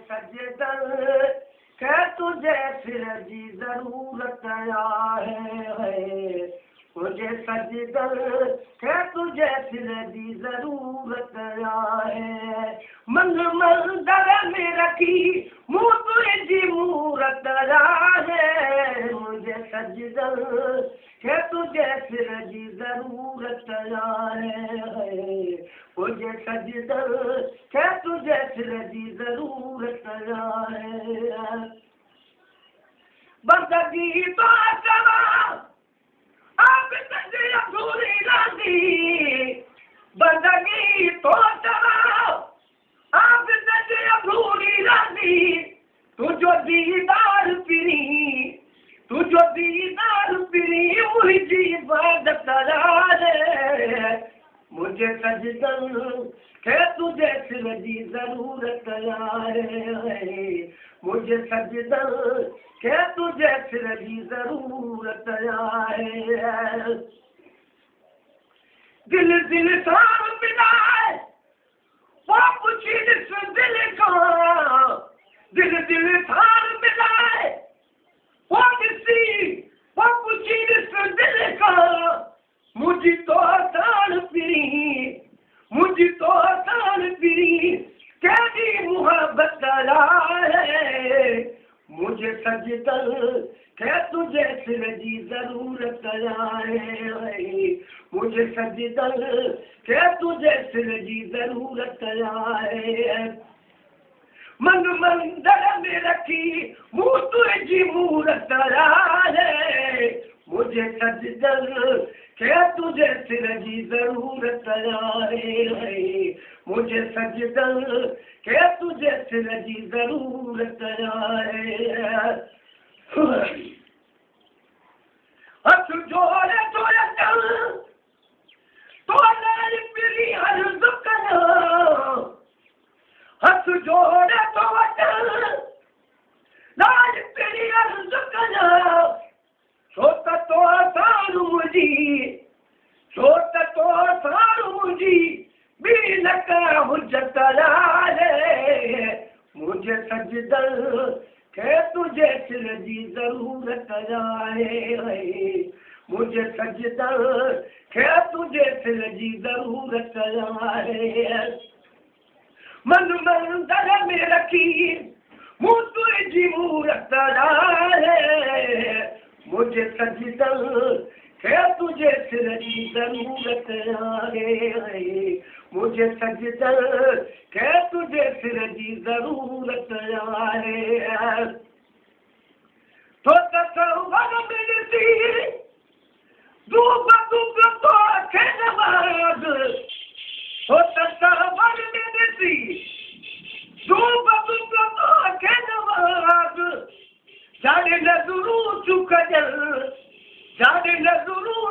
सजदल के तुझे फिर जी जरूरत है मुझे सजदल के तुझे फिर जी जरूरत है मन मंदर में रखी मुँह तुझी मूरत है मुझे सजदल के तुझे फिर जी जरूरत है मुझे सजदल के तुझे फिर जी जरूरत है बंदगी तो करा आप तुझे अधूरी राजी बंदगी तो करा आप तुझे अधूरी राजी तुझो दीदार पिरी तुझो दीदार पिरी मुझी इबादत है मुझे सजदल के तुझे फिर जी जरूरत है मुझे सजदल के तुझे फिर जी जरूरत है दिल दिल सार मिलाए वो पूछी जिस दिल का दिल सार मिलाए वो किसी वो पूछी जिस दिल का मुझी तो आसान पिरी मुझी तो आसान पिरी कैदी मुहब्बत है मुझे सजदल के तुझे फिर जी जरूरत है मुझे सजदल के तुझे फिर जी जरूरत है मन मंदिर में रखी मुँह तुझी मूरत है मुझे सजदल के तुझे फिर जी जरूरत है मुझे सजदल के तुझे फिर जी जरूरत है हथ जोड़े जोड़े चल तो पिरी हर दुकान हथ जोड़े तो चल लाल पिरी हर दुकान छोटा तो आसान मुझी छोटा तो आसान मुझी बीन का हुज्जत है मुझे सजदल के तुझे फिर जी जरूरत है मुझे सजदल के तुझे फिर जी जरूरत है मन मंदिर में रखी मुँह तुझी मूरत है मुझे सजदल के तुझे फिर जी जरूरत है मुझे सजदल के तुझे फिर जी जरूरत है तो तसव्वुर मिलती दूब दूब तो खेलवाद तो तसव्वुर मिलती दूब दूब तो खेलवाद जाने नजरू चुक जल जाने नजरू